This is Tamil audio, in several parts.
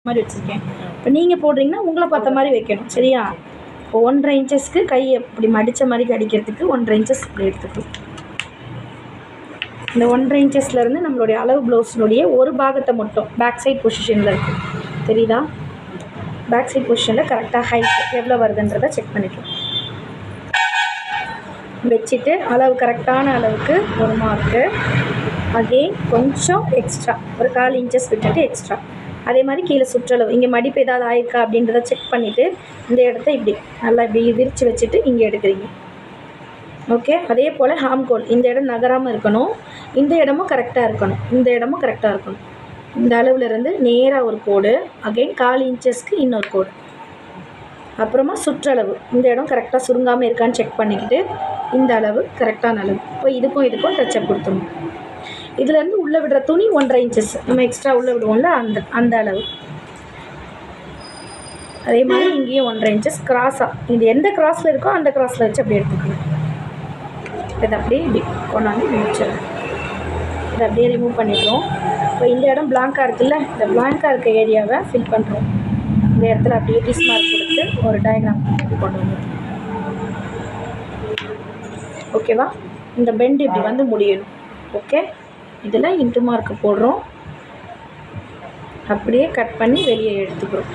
மாதிரி வச்சுருக்கேன். இப்போ நீங்கள் போடுறீங்கன்னா உங்களை பார்த்த மாதிரி வைக்கணும். சரியா? இப்போ 1.5 இன்ச்சஸ்க்கு கையை இப்படி மடித்த மாதிரி அடிக்கிறதுக்கு 1.5 இன்ச்சஸ் இப்படி எடுத்துக்கணும். இந்த 1.5 இன்ச்சஸ்லேருந்து நம்மளுடைய அளவு ப்ளவுஸினுடைய ஒரு பாகத்தை மட்டும் பேக் சைட் பொசிஷனில் இருக்குது. தெரியுதா? பேக் சைட் பொசிஷனில் கரெக்டாக ஹைட் எவ்வளோ வருதுன்றதை செக் பண்ணிக்கலாம். வச்சுட்டு அளவு கரெக்டான அளவுக்கு ஒரு மார்க்கு, அகெயின் கொஞ்சம் எக்ஸ்ட்ரா ஒரு 1/4 இன்ச்சஸ் விட்டுட்டு எக்ஸ்ட்ரா, அதே மாதிரி கீழே சுற்றளவு இங்கே மடிப்பு ஏதாவது ஆயிருக்கா அப்படின்றத செக் பண்ணிவிட்டு இந்த இடத்த இப்படி நல்லா இப்படி விரித்து வச்சுட்டு இங்கே எடுக்கிறீங்க. ஓகே. அதே போல் ஹாம்கோல் இந்த இடம் நகராமல் இருக்கணும், இந்த இடமும் கரெக்டாக இருக்கணும், இந்த இடமும் கரெக்டாக இருக்கணும். இந்த அளவுலேருந்து நேராக ஒரு கோடு, அகெயின் 1/4 இன்ச்சஸ்க்கு இன்னொரு கோடு, அப்புறமா சுற்றளவு இந்த இடம் கரெக்டாக சுருங்காமல் இருக்கான்னு செக் பண்ணிக்கிட்டு இந்த அளவு கரெக்டான அளவு. இப்போ இதுக்கும் டச்சப் கொடுத்துடணும். இதுலேருந்து உள்ளே விடுற துணி 1.5 இன்ச்சஸ் நம்ம எக்ஸ்ட்ரா உள்ளே விடுவோம்ல அந்த அளவு. அதே மாதிரி இங்கேயும் 1.5 இன்ச்சஸ் கிராஸாக இது எந்த கிராஸில் இருக்கோ அந்த கிராஸில் வச்சு அப்படியே எடுத்துக்கணும். இதை அப்படியே இப்படி கொண்டாந்து முடிச்சிடும். இதை அப்படியே ரிமூவ் பண்ணிடுறோம். இப்போ இந்த இடம் பிளாங்காக இருக்குல்ல, இந்த பிளாங்காக இருக்க ஏரியாவை ஃபில் பண்ணுறோம். இந்த இடத்துல அப்படியே டிஸ் மார்க் கொடுத்து ஒரு டயக்ராம் கொண்டு வந்துடும். ஓகேவா? இந்த பெண்ட் இப்படி வந்து முடியணும். ஓகே. இதில் இன்ட்டு மார்க்கு போடுறோம், அப்படியே கட் பண்ணி வெளியே எடுத்துக்கிறோம்.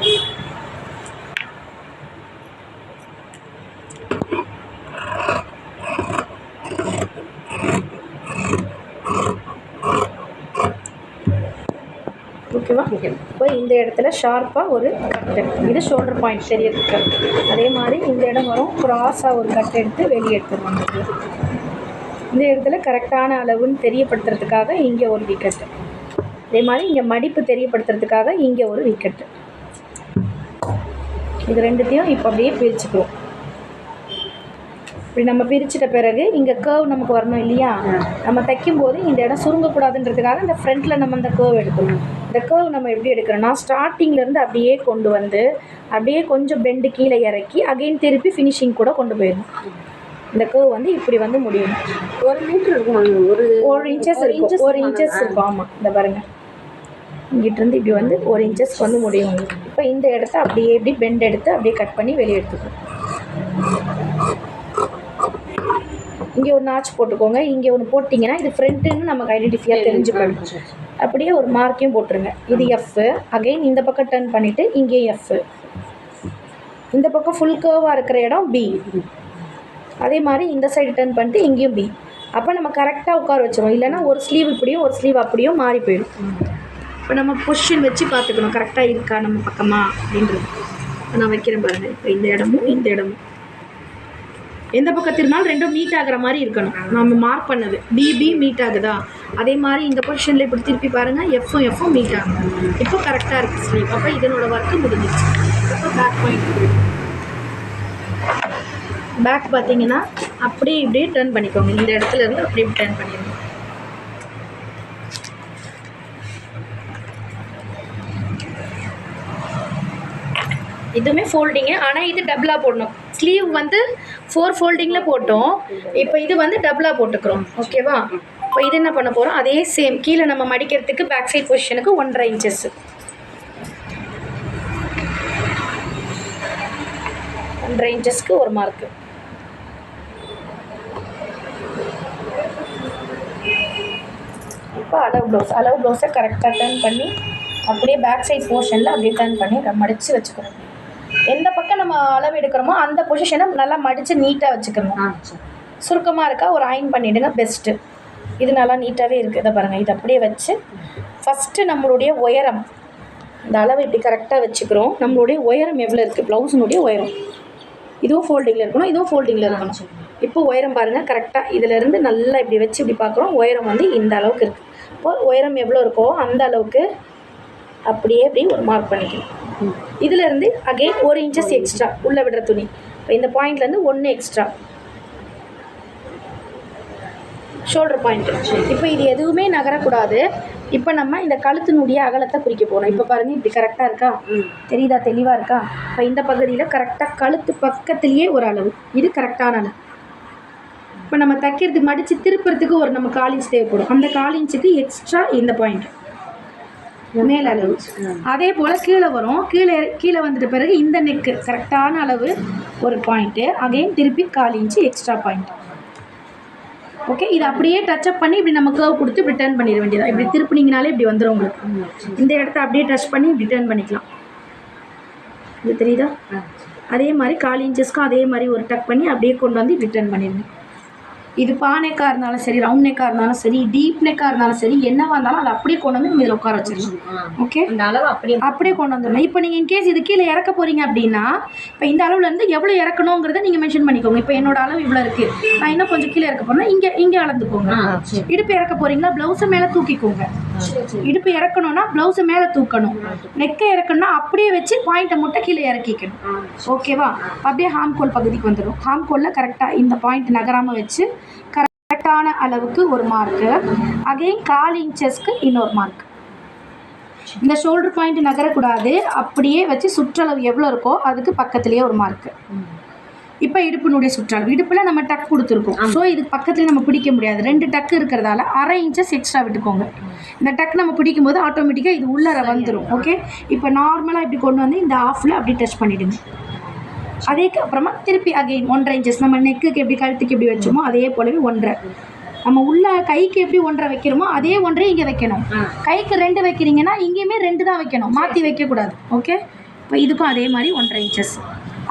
ஓகேவா? இப்போ இந்த இடத்துல ஷார்ப்பாக ஒரு கட்டு, இது ஷோல்டர் பாயிண்ட் தெரியறதுக்கு. அதே மாதிரி இந்த இடம் வரும், க்ராஸாக ஒரு கட் எடுத்து வெளியே எடுத்துருவாங்க. இந்த இடத்துல கரெக்டான அளவுன்னு தெரியப்படுத்துறதுக்காக இங்கே ஒரு விக்கெட்டு, அதே மாதிரி இங்கே மடிப்பு தெரியப்படுத்துறதுக்காக இங்கே ஒரு விக்கெட்டு. இது ரெண்டுத்தையும் இப்போ அப்படியே பிரிச்சுக்கிறோம். இப்படி நம்ம பிரிச்சுட்ட பிறகு இங்கே கர்வ் நமக்கு வரணும் இல்லையா? நம்ம தைக்கும்போது இந்த இடம் சுருங்கக்கூடாதுன்றதுக்காக இந்த ஃப்ரண்ட்டில் நம்ம இந்த கர்வ் எடுக்கணும். இந்த கர்வ் நம்ம எப்படி எடுக்கிறோன்னா ஸ்டார்டிங்லேருந்து அப்படியே கொண்டு வந்து அப்படியே கொஞ்சம் பெண்டு கீழே இறக்கி அகெயின் திருப்பி ஃபினிஷிங் கூட கொண்டு போயிடணும். இந்த கர்வ் வந்து இப்படி வந்து முடியணும். 1 மீட்டர் இருக்கும், ஒரு இன்ச்சஸ் இருக்கும், 1 இன்ச்சஸ் இருக்கும். ஆமாம், இந்த பாருங்கள், இங்கிட்டிருந்து இப்படி வந்து 1 இன்ச்சஸ்க்கு வந்து முடியும். இப்போ இந்த இடத்த அப்படியே இப்படி பெண்ட் எடுத்து அப்படியே கட் பண்ணி வெளியே எடுத்துக்கணும். இங்கே ஒரு நாச் போட்டுக்கோங்க, இங்கே ஒன்று போட்டிங்கன்னா இது ஃப்ரண்ட்டுன்னு நமக்கு ஐடென்டிஃபையாக தெரிஞ்சுக்கணும். அப்படியே ஒரு மார்க்கையும் போட்டுருங்க. இது எஃப், அகெயின் இந்த பக்கம் டர்ன் பண்ணிவிட்டு இங்கேயும் எஃப், இந்த பக்கம் ஃபுல் கர்வாக இருக்கிற இடம் பி, அதே மாதிரி இந்த சைடு டர்ன் பண்ணிட்டு இங்கேயும் பி. அப்போ நம்ம கரெக்டாக உட்கார வச்சிடும், இல்லைன்னா ஒரு ஸ்லீவ் இப்படியும் ஒரு ஸ்லீவ் அப்படியும் மாறி போயிடும். இப்போ நம்ம பொசிஷன் வச்சு பார்த்துக்கணும் கரெக்டாக இருக்கா நம்ம பக்கமாக அப்படின்றது. இப்போ நான் வைக்கிறேன் பாருங்கள். இப்போ இந்த இடமும் இந்த இடமும் எந்த பக்கம் திரும்பினாலும் ரெண்டும் மீட் ஆகிற மாதிரி இருக்கணும். நம்ம மார்க் பண்ணது பிபி மீட் ஆகுதா, அதே மாதிரி இந்த பொசிஷனில் இப்படி திருப்பி பாருங்கள், எஃப்பும் மீட் ஆகும். இப்போ கரெக்டாக இருக்குது ஸ்லீவ். அப்போ இதனோட ஒர்க்கு முடிஞ்சிச்சு. இப்போ பேக் பாயிண்ட், பேக் பார்த்தீங்கன்னா அப்படியே இப்படியே டர்ன் பண்ணிக்கோங்க. இந்த இடத்துல இருந்து அப்படியே டர்ன் பண்ணிடுங்க. இதுவுமே ஃபோல்டிங்கு, ஆனால் இது டபுளாக போடணும். ஸ்லீவ் வந்து 4 ஃபோல்டிங்கில் போட்டோம், இப்போ இது வந்து டபுளாக போட்டுக்கிறோம். ஓகேவா? இப்போ இது என்ன பண்ண போகிறோம், அதே சேம் கீழே நம்ம மடிக்கிறதுக்கு பேக் சைட் பொசிஷனுக்கு 1.5 இன்ச்சஸ், 1.5 இன்ச்சஸ்க்கு ஒரு மார்க்கு. இப்போ அளவு ப்ளவுஸை கரெக்டாக டர்ன் பண்ணி அப்படியே பேக் சைட் போர்ஷனில் அப்படியே டர்ன் பண்ணி மடித்து வச்சுக்கணும். எந்த பக்கம் நம்ம அளவு எடுக்கிறோமோ அந்த பொசிஷனை நல்லா மடித்து நீட்டாக வச்சுக்கணும். சுருக்கமாக இருக்கா ஒரு அயன் பண்ணிவிடுங்க, பெஸ்ட்டு. இது நல்லா நீட்டாகவே இருக்குது. இதை பாருங்கள், இதை அப்படியே வச்சு ஃபஸ்ட்டு நம்மளுடைய உயரம், இந்த அளவு இப்படி கரெக்டாக வச்சுக்கிறோம். நம்மளுடைய உயரம் எவ்வளோ இருக்குது, ப்ளவுஸினுடைய உயரம் இதுவும் ஃபோல்டிங்கில் இருக்கணும், இதுவும் ஃபோல்டிங்கில் இருக்கணும். இப்போ உயரம் பாருங்கள் கரெக்டாக இதிலேருந்து நல்லா இப்படி வச்சு இப்படி பார்க்குறோம். உயரம் வந்து இந்த அளவுக்கு இருக்குது. இப்போது உயரம் எவ்வளோ இருக்கோ அந்த அளவுக்கு அப்படியே இப்படி ஒரு மார்க் பண்ணிக்கணும். இதிலேருந்து அகெயின் 1 இன்ச்சஸ் எக்ஸ்ட்ரா உள்ளே விடுற துணி. இப்போ இந்த பாயிண்ட்லேருந்து 1 எக்ஸ்ட்ரா ஷோல்டர் பாயிண்ட்டு. இப்போ இது எதுவுமே நகரக்கூடாது. இப்போ நம்ம இந்த கழுத்தினுடைய அகலத்தை குறிக்க போகிறோம். இப்போ பாருங்கள், இப்படி கரெக்டாக இருக்கா, தெரியுதா, தெளிவாக இருக்கா? இப்போ இந்த பகுதியில் கரெக்டாக கழுத்து பக்கத்துலேயே ஒரு அளவு, இது கரெக்டான அளவு. இப்போ நம்ம தைக்கிறதுக்கு மடித்து திருப்புறதுக்கு ஒரு நம்ம 1/4 இன்ச் தேவைப்படும். அந்த 1/4 இன்ச்சுக்கு எக்ஸ்ட்ரா இந்த பாயிண்ட் மேல் அளவு. அதே போல் கீழே வரும். கீழே வந்துட்ட பிறகு இந்த நெக்கு கரெக்டான அளவு ஒரு பாயிண்ட்டு. அகைன் திருப்பி 1/4 இன்ச்சு எக்ஸ்ட்ரா பாயிண்ட். ஓகே, இது அப்படியே டச்சப் பண்ணி இப்படி நம்ம கர்வ் கொடுத்து இப்படி டர்ன் பண்ணிட வேண்டியதா. இப்படி திருப்பினீங்கனாலே இப்படி வந்துடும் உங்களுக்கு. இந்த இடத்த அப்படியே டச் பண்ணி இப்படி டர்ன் பண்ணிக்கலாம். இது தெரியுதா? அதே மாதிரி 1/4 இன்ச்சஸ்க்கும் அதே மாதிரி ஒரு டக் பண்ணி அப்படியே கொண்டு வந்து இப்படி டர்ன் பண்ணிடுங்க. இது பானைக்காக இருந்தாலும் சரி, ரவுண்ட் நெக்காக இருந்தாலும் சரி, டீப் நெக்காக இருந்தாலும் சரி, என்னவா இருந்தாலும் அதை அப்படியே கொண்டு வந்து நம்ம இதில் உட்கார வச்சிடலாம். ஓகே, இந்த அளவு அப்படியே கொண்டு வந்துடணும். இப்போ நீங்கள் இன்கேஸ் இது கீழே இறக்க போகிறீங்க அப்படின்னா, இப்போ இந்த அளவுலேருந்து எவ்வளோ இறக்கணுங்கிறத நீங்கள் மென்ஷன் பண்ணிக்கோங்க. இப்போ என்னோட அளவு இவ்வளோ இருக்குது, நான் இன்னும் கொஞ்சம் கீழே இறக்க போகிறேன்னா இங்கே அளந்துக்கோங்க. இடுப்பு இறக்க போகிறீங்களா, ப்ளவுஸை மேலே தூக்கிக்கோங்க. இடுப்பு இறக்கணும்னா ப்ளவுஸை மேலே தூக்கணும். நெக்கை இறக்கணும்னா அப்படியே வச்சு பாயிண்ட்டை மட்டும் கீழே இறக்கிக்கணும். ஓகேவா? அப்படியே ஹாம்கோல் பகுதிக்கு வந்துடும். ஹாம்கோலில் கரெக்டாக இந்த பாயிண்ட் நகராமல் வச்சு கரெக்டான அளவுக்கு ஒரு மார்க்கு. அகைன் 1/4 இன்ச்சஸ்க்கு இன்னொரு மார்க். இந்த ஷோல்டர் பாயிண்ட் நகரக்கூடாது, அப்படியே வச்சு சுற்றளவு எவ்வளோ இருக்கோ அதுக்கு பக்கத்துலேயே ஒரு மார்க்கு. இப்போ இடுப்பினுடைய சுற்றளவு, இடுப்பில் நம்ம டக் கொடுத்துருக்கோம். ஸோ இதுக்கு பக்கத்துலேயே நம்ம பிடிக்க முடியாது. 2 டக்கு இருக்கிறதால 1/2 இன்ச்சஸ் எக்ஸ்ட்ரா விட்டுக்கோங்க. இந்த டக் நம்ம பிடிக்கும் போது ஆட்டோமேட்டிக்காக இது உள்ளர வந்துடும். ஓகே, இப்போ நார்மலாக இப்படி கொண்டு வந்து இந்த ஆஃபில் அப்படி டச் பண்ணிவிடுங்க. அதேக்கு அப்புறமா திருப்பி அகைன் 1/2 இன்ச்சஸ் நம்ம நெக்குக்கு எப்படி கழுத்துக்கு எப்படி வச்சோமோ அதே போலவே 1/2. நம்ம உள்ள கைக்கு எப்படி 1/2 வைக்கிறோமோ அதே 1/2 இங்கே வைக்கணும். கைக்கு 2 வைக்கிறீங்கன்னா இங்கேயுமே 2 தான் வைக்கணும், மாற்றி வைக்கக்கூடாது. ஓகே, இப்போ இதுக்கும் அதே மாதிரி 1/2 இன்ச்சஸ்.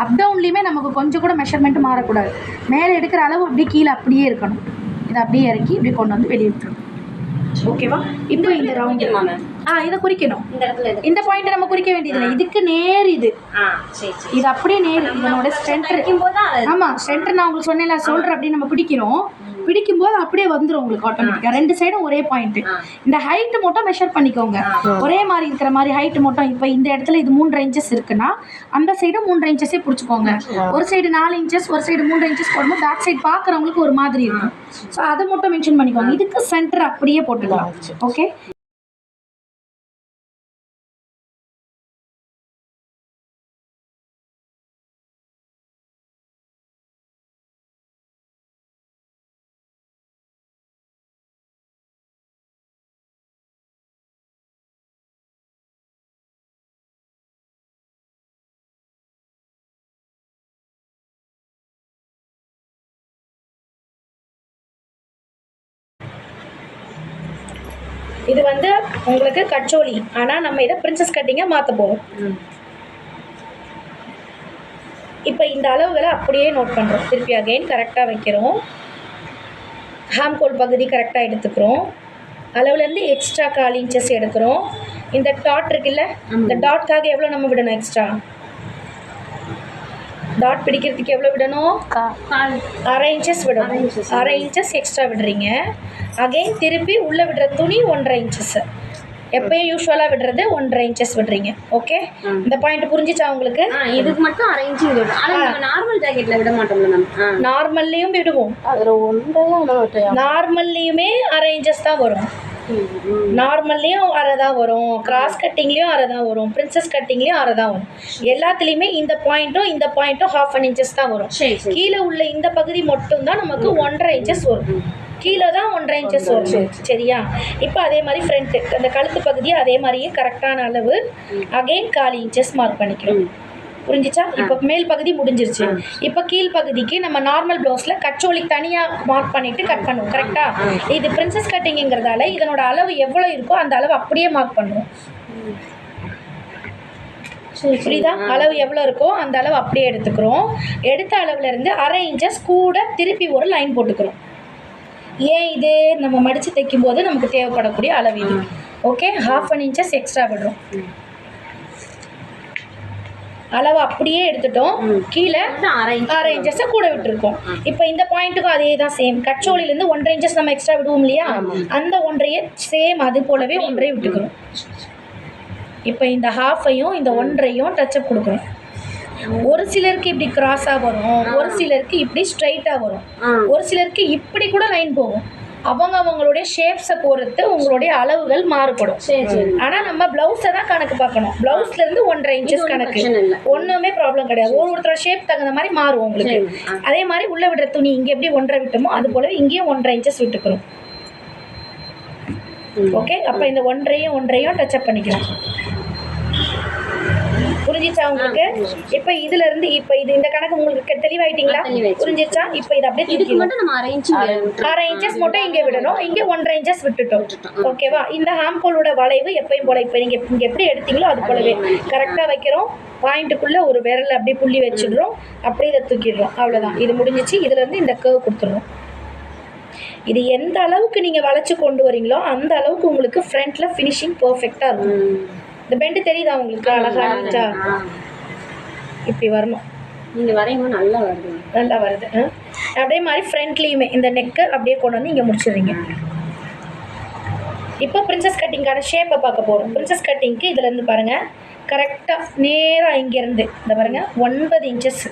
அப் டவுன்லேயுமே நமக்கு கொஞ்சம் கூட மெஷர்மெண்ட் மாறக்கூடாது. மேலே எடுக்கிற அளவு அப்படி கீழே அப்படியே இருக்கணும். இதை அப்படியே இறக்கி இப்படி கொண்டு வந்து வெளியே விட்டுரும். ஓகேவா? இப்போ இந்த ரவுண்டு இதை குறிக்கணும். இந்த பாயிண்ட் நம்ம குறிக்க வேண்டியதில்லை, இதுக்கு நேர் இது அப்படியே நேர். இதனோட சென்டர். ஆமாம், சென்டர் நான் உங்களுக்கு சொன்னேன்ல, ஷோல்டர் அப்படி நம்ம பிடிக்கும்போது அப்படியே வந்துடும் உங்களுக்கு ஆட்டோமேட்டிக்காக. 2 சைடும் ஒரே பாயிண்ட். இந்த ஹைட்டு மட்டும் மெஷர் பண்ணிக்கோங்க, ஒரே மாதிரி இருக்கிற மாதிரி ஹைட்டு மட்டும். இப்போ இந்த இடத்துல இது 3.5 இன்ச்சஸ் இருக்குன்னா அந்த சைடு 3.5 இன்ச்சஸே பிடிச்சிக்கோங்க. ஒரு சைடு 4 இன்ச்சஸ், ஒரு சைடு 3.5 இன்ச்சஸ் போடும்போது பேக் சைடு பார்க்குறவங்களுக்கு ஒரு மாதிரி இருக்கும். ஸோ அதை மட்டும் மென்ஷன் பண்ணிக்கோங்க. இதுக்கு சென்டர் அப்படியே போட்டுக்கலாம். ஓகே, இது வந்து உங்களுக்கு கச்சோலி. ஆனால் நம்ம இதை பிரின்சஸ் கட்டிங்காக மாற்ற போகிறோம். இப்போ இந்த அளவுகளை அப்படியே நோட் பண்ணுறோம். திருப்பி அகைன் கரெக்டாக வைக்கிறோம். ஹாம்கோல் பகுதி கரெக்டாக எடுத்துக்கிறோம். அளவுலேருந்து எக்ஸ்ட்ரா 1/4 இன்ச்சஸ் எடுக்கிறோம். இந்த டாட் இருக்குல்ல, இந்த டாட்காக எவ்வளோ நம்ம விடணும் எக்ஸ்ட்ரா? டாட் பிடிக்கிறதுக்கு எவ்வளோ விடணும்? 1/2 இன்ச்சஸ் விடணும். 1/2 இன்ச்சஸ் எக்ஸ்ட்ரா விடுறீங்க. அகைன் திருப்பி உள்ளே விடுற துணி 1/2 இன்ச்சஸ். எப்பயும் யூஸ்வலாக விடுறது 1/2 இன்ச்சஸ் விடுறீங்க. ஓகே, இந்த பாயிண்ட் புரிஞ்சிச்சா உங்களுக்கு? இதுக்கு மட்டும் 1/2 இன்ச்சு விடுவோம். ஆனால் நார்மல் ஜாக்கெட்டில் விட மாட்டோம்ல மேம். நார்மல்லையும் விடுவோம். நார்மல்லையுமே 1/2 இன்ச்சஸ் தான் வரும். நார்மல்லையும் 1/2 தான் வரும், கிராஸ் கட்டிங்லேயும் 1/2 தான் வரும், பிரின்சஸ் கட்டிங்லேயும் 1/2 தான் வரும். எல்லாத்துலேயுமே இந்த பாயிண்ட்டும் 1/2 இன்ச்சஸ் தான் வரும். கீழே உள்ள இந்த பகுதி மட்டும் தான் நமக்கு 1/2 இன்ச்சஸ் வரும். கீழே தான் 1/2 இன்ச்சஸ் வரும். சரியா? இப்போ அதே மாதிரி ஃப்ரண்ட்டு அந்த கழுத்து பகுதியை அதே மாதிரியே கரெக்டான அளவு அகைன் 1/4 இன்ச்சஸ் மார்க் பண்ணிக்கிறோம். புரிஞ்சிச்சா? இப்போ மேல் பகுதி முடிஞ்சிருச்சு. இப்போ கீழ் பகுதிக்கு நம்ம நார்மல் ப்ளவுஸில் கச்சோலி தனியாக மார்க் பண்ணிவிட்டு கட் பண்ணுவோம். கரெக்டாக? இது பிரின்சஸ் கட்டிங்கிறதால இதனோட அளவு எவ்வளோ இருக்கோ அந்த அளவு அப்படியே மார்க் பண்ணுவோம். புரியுதா? அளவு எவ்வளோ இருக்கோ அந்த அளவு அப்படியே எடுத்துக்கிறோம். எடுத்த அளவுலேருந்து 1/2 இன்ச்சஸ் கூட திருப்பி ஒரு லைன் போட்டுக்கிறோம். ஏன் இது நம்ம மடித்து தைக்கும் போது நமக்கு தேவைப்படக்கூடிய அளவு இது. ஓகே, 1/2 இன்ச்சஸ் எக்ஸ்ட்ரா விடுறோம். அளவு அப்படியே எடுத்துட்டோம். கீழே 1/2 இன்ச்சஸை கூட விட்டுருக்கோம். இப்போ இந்த பாயிண்ட்டுக்கும் அதே தான் சேம். கச்சோலிலேருந்து 1/2 இன்ச்சஸ் நம்ம எக்ஸ்ட்ரா விடுவோம் இல்லையா, அந்த 1/2 சேம் அது போலவே 1/2 விட்டுக்கிறோம். இப்போ இந்த 1/2ஐயும் இந்த 1/2ஐயும் டச்சப் கொடுக்குறோம். ஒரு சிலருக்கு இப்படி கிராஸாக வரும், ஒரு சிலருக்கு இப்படி ஸ்ட்ரைட்டாக வரும், ஒரு சிலருக்கு இப்படி கூட லைன் போகும். அவங்களுடைய ஷேப்ஸை பொறுத்து உங்களுடைய அளவுகள் மாறுபடும். ஆனால் நம்ம ப்ளவுஸை தான் கணக்கு பார்க்கணும். ப்ளவுஸ்லேருந்து 1/2 இன்ச்சஸ் கணக்கு ஒன்றுமே ப்ராப்ளம் கிடையாது. ஒருத்தர ஷேப் தகுந்த மாதிரி மாறும் உங்களுக்கு. அதே மாதிரி உள்ளே விடுற துணி இங்கே எப்படி 1/2 விட்டோமோ அது போலவே இங்கேயும் 1/2 இன்ச்சஸ் விட்டுக்கிறோம். ஓகே, அப்போ இந்த ஒன்றையும் டச்சப் பண்ணிக்கலாம். புரிஞ்சிச்சா உங்களுக்கு? இப்போ இதுல இருந்து இப்போ இது இந்த கணக்கு உங்களுக்கு தெளிவாயிட்டீங்களா? புரிஞ்சிச்சா? இப்போ இது அப்படியே இதுக்கு மட்டும் நம்ம அரை இன்ச்சஸ் மட்டும் இங்கே விடணும், இங்கே 1.5 இன்ச்சஸ் விட்டுட்டோம். ஓகேவா? இந்த ஹாம்கோலோட வளைவு எப்பயும் போல இப்போ நீங்க இங்கே எப்படி எடுத்தீங்களோ அது போலவே கரெக்டாக வைக்கிறோம். பாயிண்ட்டுக்குள்ள ஒரு விரல் அப்படியே புள்ளி வச்சிடுறோம், அப்படியே இதை தூக்கிடுறோம். அவ்வளோதான், இது முடிஞ்சிச்சு. இதுல இருந்து இந்த கர்வ் கொடுத்துடுறோம். இது எந்த அளவுக்கு நீங்க வளைச்சு கொண்டு வரீங்களோ அந்த அளவுக்கு உங்களுக்கு ஃப்ரண்ட்ல ஃபினிஷிங் பெர்ஃபெக்ட்டா இருக்கும். இந்த பெண்ட் தெரியுதா உங்களுக்கு? அழகா நீட்டா இப்படி வரணும். நீங்க வரையும் நல்லா வருது. அப்படியே மாதிரி ஃப்ரண்ட்லேயுமே இந்த நெக்கு அப்படியே கொண்டு வந்து இங்கே முடிச்சிடுறீங்க. இப்போ பிரின்சஸ் கட்டிங்கான ஷேப்பை பார்க்க போகிறோம். பிரின்சஸ் கட்டிங்க்கு இதுல இருந்து பாருங்க, கரெக்டாக நேராக இங்கேருந்து இந்த பாருங்க 9 இன்ச்சஸ்,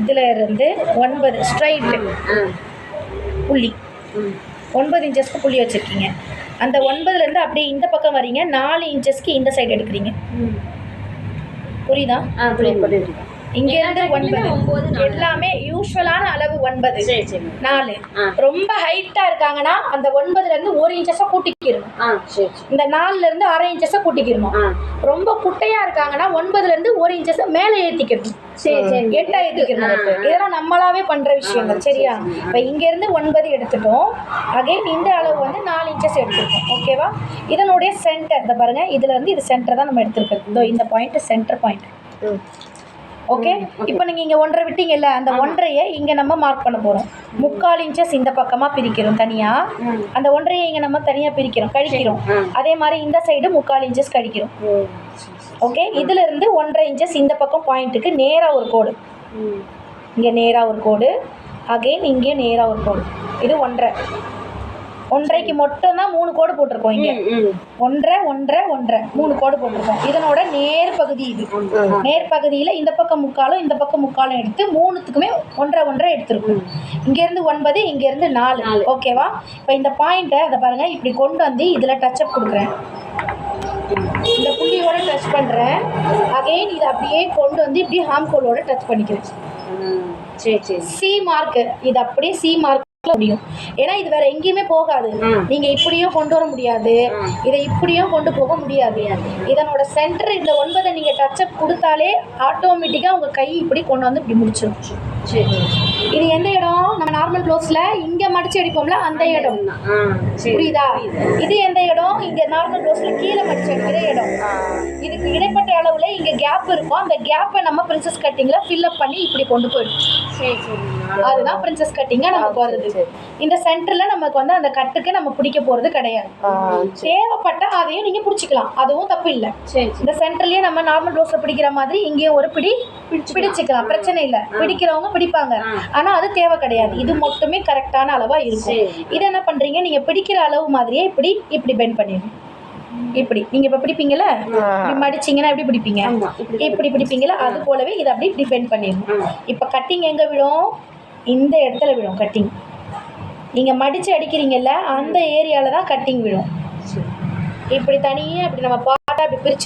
இதுல இருந்து 9 ஸ்ட்ரைட்டு புள்ளி, 9 இன்ச்சஸ்க்கு புள்ளி வச்சுருக்கீங்க. அந்த 9லேருந்து அப்படியே இந்த பக்கம் வரீங்க, 4 இன்ச்சஸ்க்கு இந்த சைடு எடுக்கிறீங்க. புரியுதா? இங்கேருந்து 9 எல்லாமே யூஸ்வலான அளவு 9 4. ரொம்ப ஹைட்டாக இருக்காங்கன்னா அந்த 9லேருந்து 1 இன்ச்சஸை கூட்டிக்கிடணும். இந்த 4லேருந்து அரை இன்ச்சஸை கூட்டிக்கிடணும். ரொம்ப குட்டையாக இருக்காங்கன்னா 9லேருந்து 1 இன்ச்சஸை மேலே ஏற்றிக்கிடணும். எட்டா ஏற்றிக்கணும். இதெல்லாம் நம்மளாவே பண்ணுற விஷயங்கள். சரியா? இப்போ இங்கேருந்து 9 எடுத்துட்டோம். அகைன் இந்த அளவு வந்து 4 இன்ச்சஸ் எடுத்துருக்கோம். ஓகேவா? இதனுடைய சென்டர் இந்த பாருங்க, இதுலேருந்து இது சென்டர் தான் நம்ம எடுத்துருக்கோம். இதோ இந்த பாயிண்ட் சென்டர் பாயிண்ட். ஓகே, இப்போ நீங்கள் இங்கே 1.5 விட்டீங்கல்ல, அந்த 1.5 இங்கே நம்ம மார்க் பண்ண போகிறோம். 3/4 இன்ச்சஸ் இந்த பக்கமாக பிரிக்கிறோம் தனியாக. அந்த 1.5 இங்கே நம்ம தனியாக பிரிக்கிறோம், கழிக்கிறோம். அதே மாதிரி இந்த சைடு 3/4 இன்ச்சஸ் கழிக்கிறோம். ஓகே, இதிலிருந்து 1.5 இன்ச்சஸ் இந்த பக்கம் பாயிண்ட்டுக்கு நேராக ஒரு கோடு, இங்கே நேராக ஒரு கோடு, அகெயின் இங்கே நேராக ஒரு கோடு. இது 1.5க்கு மட்டும்தான் 3 கோடு போட்டிருக்கோம். இங்கே 1.5 3 கோடு போட்டிருக்கோம். இதனோட நேர்பகுதி இது. நேர்பகுதியில் இந்த பக்கம் 3/4 இந்த பக்கம் 3/4 எடுத்து 3த்துக்குமே 1.5 எடுத்துருக்கோம். இங்கேருந்து 9 இங்கேருந்து 4. ஓகேவா? இப்போ இந்த பாயிண்ட்டை அதை பாருங்கள், இப்படி கொண்டு வந்து இதில் டச்சப் கொடுக்குறேன். இந்த புள்ளியோட டச் பண்ணுறேன். அகெயின் இதை அப்படியே கொண்டு வந்து இப்படி ஹாம்கோலோட டச் பண்ணிக்கிறேன். சி மார்க்கு, இது அப்படியே சி மார்க் முடியும். ஏன்னா இது வேற எங்கேயுமே போகாது. நீங்க இப்படியும் கொண்டு வர முடியாது, இதை இப்படியும் கொண்டு போக முடியாது. இதனோட சென்டர் இந்த 9 நீங்க டச்சப் கொடுத்தாலே ஆட்டோமேட்டிக்கா உங்க கை இப்படி கொண்டு வந்து இப்படி முடிச்சிடும். இது எந்த இடம்? நம்ம நார்மல் ப்ளவுஸ்ல இங்க மடிச்சு அடிப்போம்ல அந்த இடம். புரியுதா? இது எந்த இடம்? இங்க நார்மல் ப்ளவுஸ்ல கீழே மடிச்சு அடிக்கிற இடம். இதுக்கு இடைப்பட்ட அளவுல இங்க கேப் இருக்கும். அந்த கேப்பை நம்ம பிரின்சஸ் கட்டிங்ல ஃபில் அப் பண்ணி இப்படி கொண்டு போயிடும். அதுதான் பிரின்சஸ் கட்டிங்கா நமக்கு வருது. இந்த சென்டர்ல நமக்கு வந்து அந்த கட்டுக்கு நம்ம பிடிக்க போறது கிடையாது. தேவைப்பட்ட அதையும் நீங்க பிடிச்சிக்கலாம், அதுவும் தப்பு இல்லை. இந்த சென்டர்லயே நம்ம நார்மல் ப்ளவுஸ்ல பிடிக்கிற மாதிரி இங்கேயும் ஒரு பிடி பிடிச்சிக்கலாம், பிரச்சனை இல்லை. பிடிக்கிறவங்க பிடிப்பாங்க, ஆனா அது தேவை கிடையாது. இது மட்டுமே கரெக்டான அளவா இருக்கும். இதை என்ன பண்றீங்க, நீங்க பிடிக்கிற அளவு மாதிரியே இப்படி இப்படி பெண்ட் பண்ணிடுங்க. இப்படி நீங்க இப்ப பிடிப்பீங்கல்ல, இப்படி மடிச்சீங்கன்னா எப்படி பிடிப்பீங்க, இப்படி பிடிப்பீங்கல்ல, அது போலவே இதை அப்படி டிபெண்ட் பண்ணிடணும். இப்ப கட்டிங் எங்க விடும்? இந்த இடத்துல விடும் கட்டிங். நீங்க மடிச்சு அடிக்கிறீங்கல்ல அந்த ஏரியால தான் கட்டிங் விடும். இப்படி தனியே அப்படி நம்ம பாட்டா அப்படி பிரிச்சு